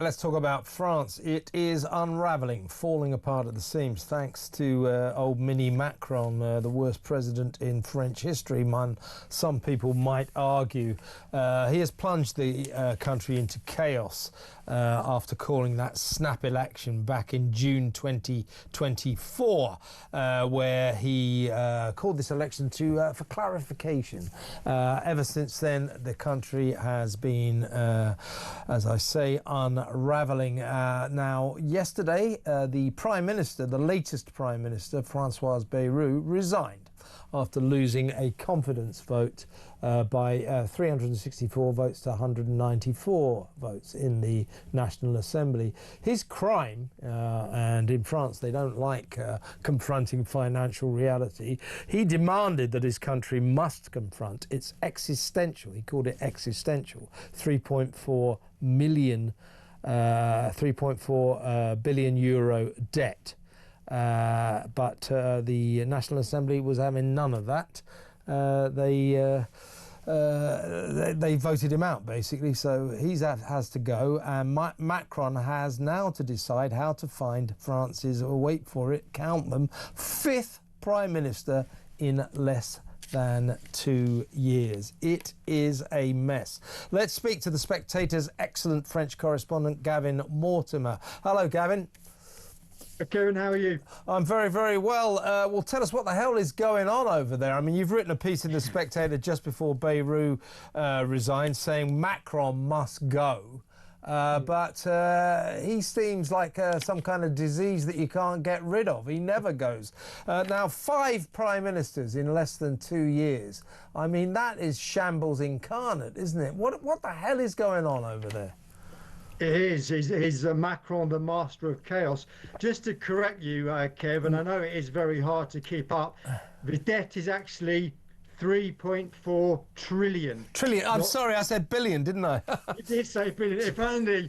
Let's talk about France. It is unravelling, falling apart at the seams, thanks to old mini Macron, the worst president in French history, some people might argue. He has plunged the country into chaos after calling that snap election back in June 2024, where he called this election for clarification. Ever since then, the country has been, as I say, unravelling. Now, yesterday, the Prime Minister, the latest Prime Minister, Francois Bayrou, resigned after losing a confidence vote by 364 votes to 194 votes in the National Assembly. His crime, and in France they don't like confronting financial reality, he demanded that his country must confront its existential, he called it existential, 3.4 billion euro debt. But the National Assembly was having none of that. They voted him out, basically, so he has to go, and Macron has now to decide how to find France's, wait for it, count them, fifth Prime Minister in less than 2 years. It is a mess. Let's speak to the Spectator's excellent French correspondent, Gavin Mortimer. Hello, Gavin. Kevin, how are you? I'm very, very well. Well, tell us what the hell is going on over there. I mean, you've written a piece in The Spectator just before Bayrou resigned saying Macron must go. But he seems like some kind of disease that you can't get rid of. He never goes. Now, 5 prime ministers in less than 2 years. I mean, that is shambles incarnate, isn't it? What the hell is going on over there? It is. He's Macron, the master of chaos. Just to correct you, Kevin, I know it is very hard to keep up. The debt is actually 3.4 trillion. Trillion. I'm sorry, I said billion, didn't I? You did say billion. If only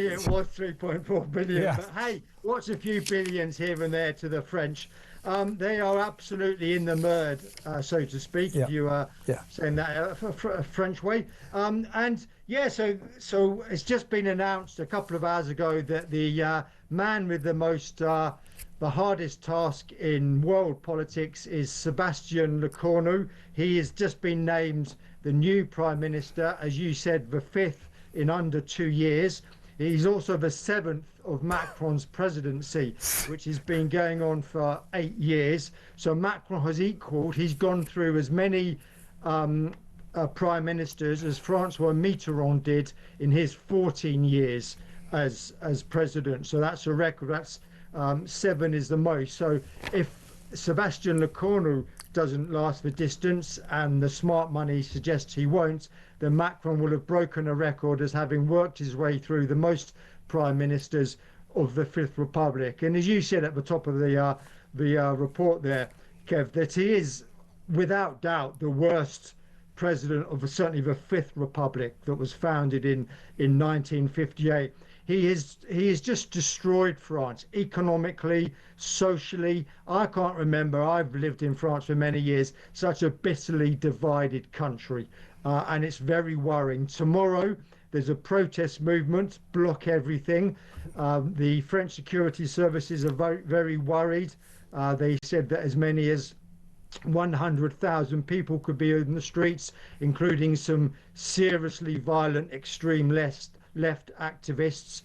it was 3.4 billion. Yeah. But hey, what's a few billions here and there to the French? They are absolutely in the mud, so to speak, if you are saying that a French way. And yeah, so it's just been announced a couple of hours ago that the man with the hardest task in world politics is Sebastien Lecornu. He has just been named the new Prime Minister, as you said, the 5th in under 2 years. He's also the 7th of Macron's presidency, which has been going on for 8 years. So Macron has he's gone through as many prime ministers as Francois Mitterrand did in his 14 years as president. So that's a record. That's 7 is the most. So if Sebastien Lecornu doesn't last the distance, and the smart money suggests he won't, then Macron will have broken a record as having worked his way through the most prime ministers of the Fifth Republic. And as you said at the top of the report there, Kev, that he is without doubt the worst president of certainly the Fifth Republic that was founded in 1958. He has just destroyed France economically, socially. I can't remember, I've lived in France for many years, such a bitterly divided country. And it's very worrying. Tomorrow, there's a protest movement, block everything. The French security services are very, very worried. They said that as many as 100,000 people could be in the streets, including some seriously violent extreme left activists.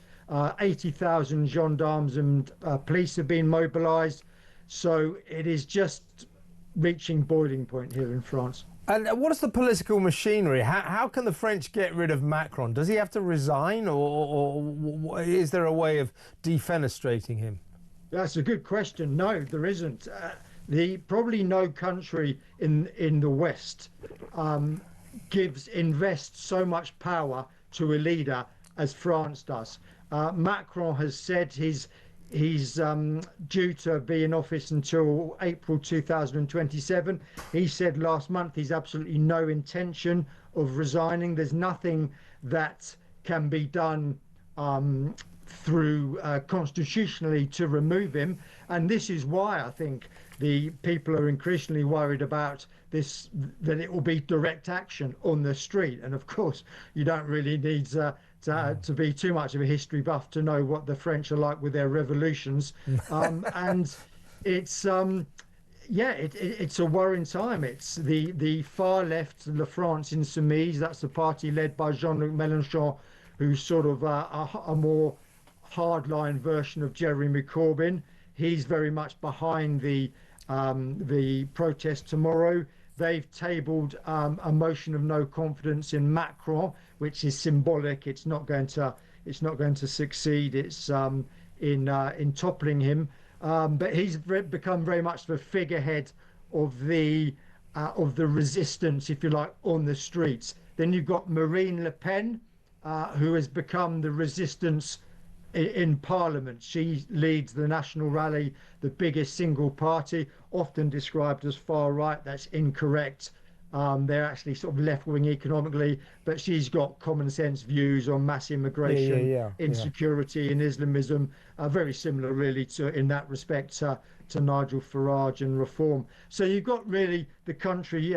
80,000 gendarmes and police have been mobilized. So it is just reaching boiling point here in France. And what is the political machinery? How can the French get rid of Macron? Does he have to resign, or is there a way of defenestrating him? That's a good question. No, there isn't. Probably no country in the West invests so much power to a leader as France does. Macron has said he's due to be in office until April 2027. He said last month he's absolutely no intention of resigning. There's nothing that can be done through constitutionally to remove him, and this is why I think the people are increasingly worried about this, that it will be direct action on the street. And of course you don't really need to to be too much of a history buff to know what the French are like with their revolutions. And it's yeah, it's a worrying time. It's the far left, La France Insoumise. That's the party led by Jean-Luc Mélenchon, who's sort of a more hardline version of Jeremy Corbyn. He's very much behind the protest tomorrow. They've tabled a motion of no confidence in Macron, which is symbolic. It's not going to succeed. It's in toppling him. But he's become very much the figurehead of the resistance, if you like, on the streets. Then you've got Marine Le Pen, who has become the resistance in Parliament. She leads the National Rally, the biggest single party, often described as far right. That's incorrect. They're actually sort of left-wing economically, but she's got common sense views on mass immigration, insecurity and Islamism, very similar really to, in that respect, to Nigel Farage and Reform. So you've got really the country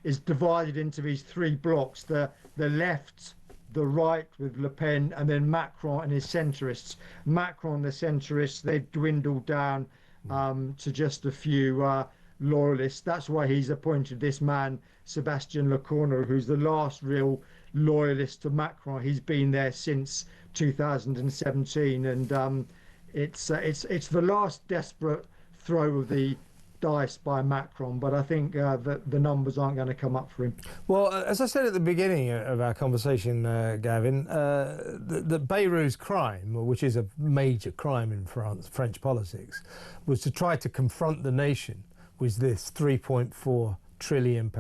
is divided into these three blocks: the left, the right with Le Pen, and then Macron and his centrists. Macron, the centrists, they've dwindled down to just a few loyalists. That's why he's appointed this man, Sebastien Lecornu, who's the last real loyalist to Macron. He's been there since 2017, and it's the last desperate throw of the dice by Macron, but I think that the numbers aren't going to come up for him. Well, as I said at the beginning of our conversation, Gavin, the Bayrou's crime, which is a major crime in French politics, was to try to confront the nation with this £3.4 trillion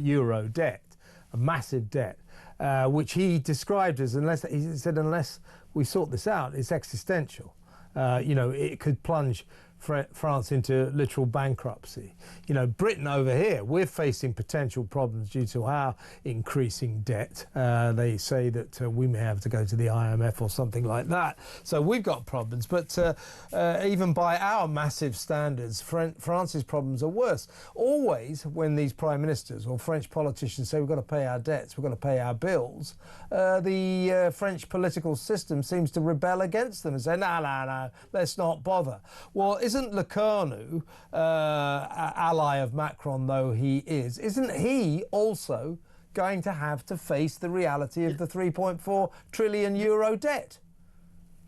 euro debt, a massive debt, which he described as, unless we sort this out, it's existential. It could plunge France into literal bankruptcy. Britain over here, we're facing potential problems due to our increasing debt. They say that we may have to go to the IMF or something like that. So we've got problems, but even by our massive standards, France's problems are worse. Always when these prime ministers or French politicians say we've got to pay our debts, we've got to pay our bills, the French political system seems to rebel against them and say, no, let's not bother. Well, isn't Lecornu, ally of Macron though he is, isn't he also going to have to face the reality of the 3.4 trillion euro debt?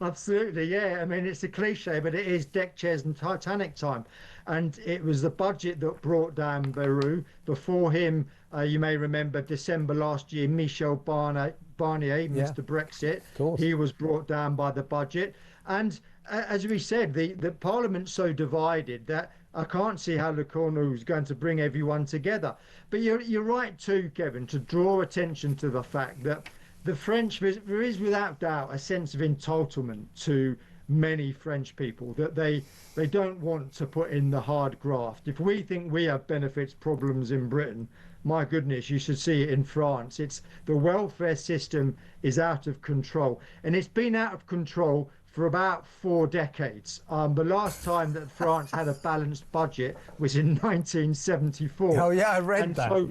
Absolutely, yeah. I mean, it's a cliche, but it is deck chairs and Titanic time. And it was the budget that brought down Bayrou. Before him, you may remember December last year, Michel Barnier, Mr. Brexit, he was brought down by the budget. And as we said, the Parliament's so divided that I can't see how Lecornu is going to bring everyone together. But you're right too, Kevin, to draw attention to the fact that the French, there is without doubt a sense of entitlement to many French people, that they don't want to put in the hard graft. If we think we have benefits problems in Britain, my goodness, you should see it in France. It's the welfare system is out of control, and it's been out of control for about 4 decades. The last time that France had a balanced budget was in 1974. Oh yeah, I read that. So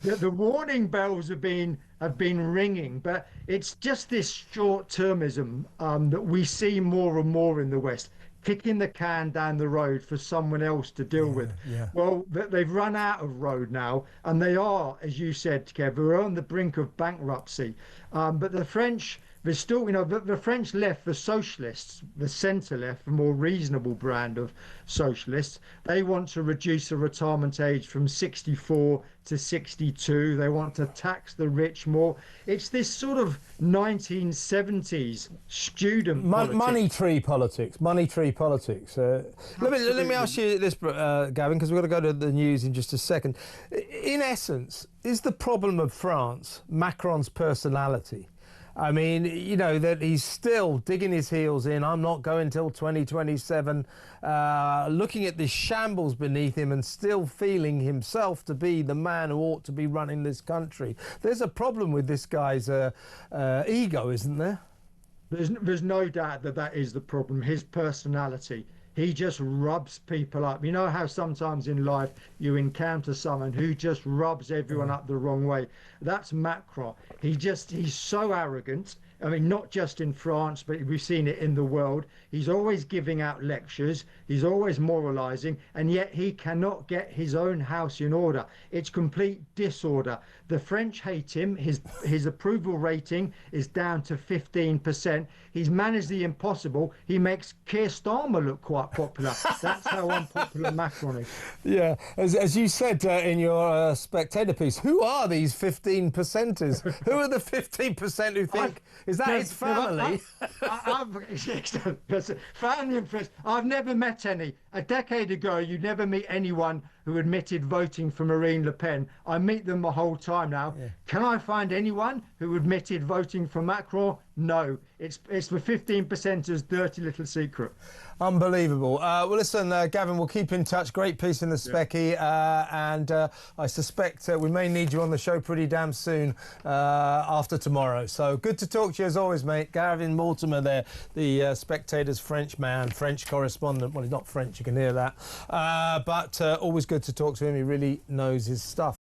the warning bells have been ringing, but it's just this short-termism that we see more and more in the West, kicking the can down the road for someone else to deal with. Well, they've run out of road now, and they are, as you said, Kev, we're on the brink of bankruptcy. But the French, there's still, the French left, the socialists, the centre left, a more reasonable brand of socialists, they want to reduce the retirement age from 64 to 62. They want to tax the rich more. It's this sort of 1970s student politics. Money tree politics. Let me ask you this, Gavin, because we've got to go to the news in just a second. In essence, is the problem of France Macron's personality? I mean, that he's still digging his heels in. I'm not going till 2027, looking at this shambles beneath him and still feeling himself to be the man who ought to be running this country. There's a problem with this guy's ego, isn't there? There's no doubt that is the problem, his personality. He just rubs people up. You know how sometimes in life you encounter someone who just rubs everyone up the wrong way? That's Macron. He's so arrogant. I mean, not just in France, but we've seen it in the world. He's always giving out lectures. He's always moralizing, and yet he cannot get his own house in order. It's complete disorder. The French hate him. His approval rating is down to 15%. He's managed the impossible. He makes Keir Starmer look quite popular. That's how unpopular Macron is. Yeah, as you said in your Spectator piece, who are these 15%ers? Who are the 15% who think... Is that his family? Family and friends. I've never met any. A decade ago, you'd never meet anyone who admitted voting for Marine Le Pen. I meet them the whole time now. Yeah. Can I find anyone who admitted voting for Macron? No. It's the 15%'ers' dirty little secret. Unbelievable. Well, listen, Gavin, we'll keep in touch. Great piece in the Specky, and I suspect we may need you on the show pretty damn soon after tomorrow. So good to talk to you as always, mate. Gavin Mortimer there, the Spectator's French man, French correspondent. Well, he's not French, you can hear that. But always good to talk to him. He really knows his stuff.